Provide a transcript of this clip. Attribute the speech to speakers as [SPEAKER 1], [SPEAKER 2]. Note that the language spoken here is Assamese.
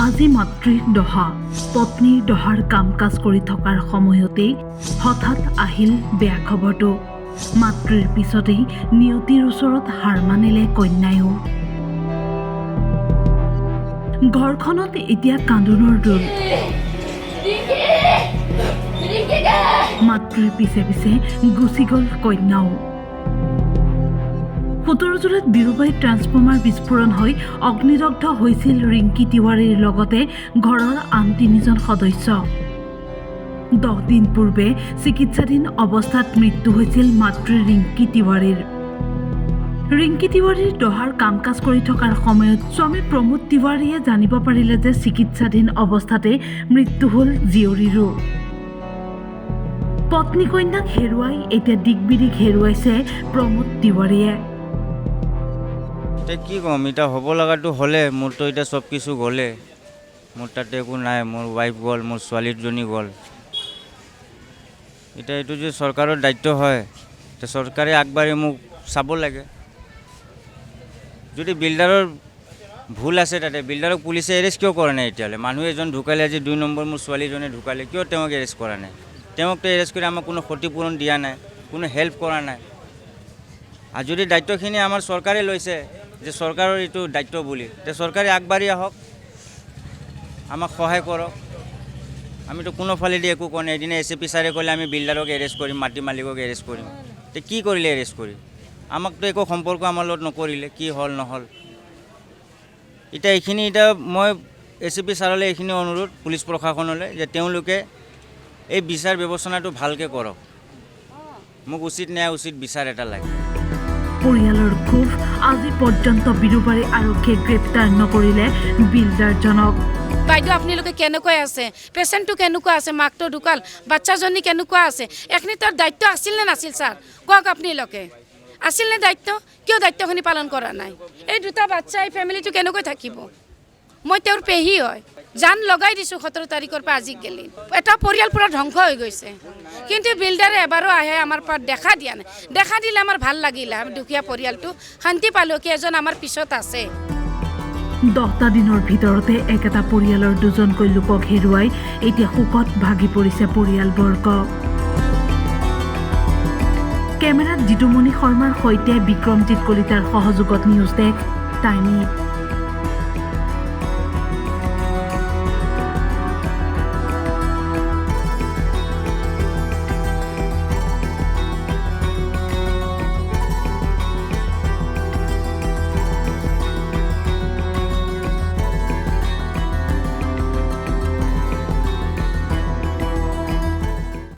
[SPEAKER 1] আজি মাতৃৰ দহা পত্নীৰ দহাৰ কাম কাজ কৰি থকাৰ সময়তেই হঠাৎ আহিল বেয়া খবৰটো। মাতৃৰ পিছতেই নিয়তিৰ ওচৰত হাৰ মানিলে কন্যায়ো। ঘৰখনত এতিয়া কান্দোনৰ দোল। মাতৃৰ পিছে পিছে গুচি গ'ল কন্যাও। 17 জুলাইত বিৰুবাৰীত ট্ৰান্সফৰ্মাৰ বিস্ফোৰণ হৈ অগ্নিদগ্ধ হৈছিল ৰিংকি তিৱাৰীৰ লগতে ঘৰৰ আন 3জন সদস্য। 10 দিন পূৰ্বে চিকিৎসাধীন অৱস্থাত মৃত্যু হৈছিল মাতৃ ৰিংকি তিৱাৰীৰ। ৰিংকি তিৱাৰীৰ দহাৰ কাম কাজ কৰি থকাৰ সময়ত স্বামী প্ৰমোদ তিৱাৰীয়ে জানিব পাৰিলে যে চিকিৎসাধীন অৱস্থাতে মৃত্যু হ'ল জীয়ৰীৰো। পত্নী কন্যাক হেৰুৱাই এতিয়া দিগবিদিক হেৰুৱাইছে প্ৰমোদ তিৱাৰীয়ে।
[SPEAKER 2] কি কম, এটা হ'ব লগাটো হ'লে মোৰতো এতিয়া চব কিছু গ'লে, মোৰ তাতে একো নাই। মোৰ ৱাইফ গ'ল, মোৰ ছোৱালীজনী গ'ল। এতিয়া এইটো যে চৰকাৰৰ দায়িত্ব হয়, চৰকাৰে আগবাঢ়ি মোক চাব লাগে। যদি বিল্ডাৰৰ ভুল আছে তাতে, বিল্ডাৰক পুলিচে এৰেষ্ট কিয় কৰা নাই এতিয়ালৈ? মানুহ এজন ঢুকালে, আজি 2 নম্বৰ মোৰ ছোৱালীজনে ঢুকালে, কিয় তেওঁক এৰেষ্ট কৰা নাই? তেওঁকতো এৰেষ্ট কৰি আমাক কোনো ক্ষতিপূৰণ দিয়া নাই, কোনো হেল্প কৰা নাই। আৰু যদি দায়িত্বখিনি আমাৰ চৰকাৰে লৈছে যে চৰকাৰৰ এইটো দায়িত্ব বুলি, তে চৰকাৰে আগবাঢ়ি আহক, আমাক সহায় কৰক। আমিতো কোনোফালেদি একো কোৱা নাই। এদিনে ACP ছাৰে ক'লে আমি বিল্ডাৰক এৰেষ্ট কৰিম, মাটি মালিকক এৰেষ্ট কৰিম। তে কি কৰিলে এৰেষ্ট কৰি? আমাকতো একো সম্পৰ্ক আমাৰ লগত নকৰিলে, কি হ'ল নহ'ল। এতিয়া এইখিনি মই ACP ছাৰলৈ এইখিনি অনুৰোধ পুলিচ প্ৰশাসনলৈ যে তেওঁলোকে এই বিচাৰ ব্যৱস্থাটো ভালকৈ কৰক। মোক উচিত ন্যায়, উচিত বিচাৰ এটা লাগে।
[SPEAKER 1] পৰিয়ালৰ ক্ষোভ, আজি পৰ্যন্ত বিৰুবাৰী আৰক্ষীয়ে গ্ৰেপ্তাৰ নকৰিলে বিল্ডাৰজনক।
[SPEAKER 3] বাইদেউ আপোনালোকে কেনেকৈ আছে? পেচেণ্টটো কেনেকুৱা আছে? মাকটো ঢুকাল, বাচ্চাজনী কেনেকুৱা আছে? এইখিনি তাৰ দায়িত্ব আছিল নে নাছিল? ছাৰ কওক, আপোনালোকে আছিল নে দায়িত্ব? কিয় দায়িত্বখিনি পালন কৰা নাই? এই 2টা বাচ্চা, এই ফেমিলিটো কেনেকৈ থাকিব? মই তেওঁৰ পেহী হয়, জান লগাই দিছোঁ 17 তাৰিখৰ পৰা আজি গেলি। এটা পৰিয়াল পূৰা ধ্বংস হৈ গৈছে, কিন্তু বিল্ডাৰে এবাৰো আহে আমাৰ পৰা দেখা দিয়া নাই। দেখা দিলে আমাৰ ভাল লাগিলে, আমি দুখীয়া পৰিয়ালটো শান্তি পালোঁ কি এজন আমাৰ পিছত আছে।
[SPEAKER 1] 10টা দিনৰ ভিতৰতে একেটা পৰিয়ালৰ 2জনকৈ লোকক হেৰুৱাই এতিয়া শোকত ভাগি পৰিছে পৰিয়ালবৰ্গ। কেমেৰাত জিতুমণি শৰ্মাৰ সৈতে বিক্ৰমজিৎ কলিতাৰ সহযোগত নিউজ ডেস্ক টাইম।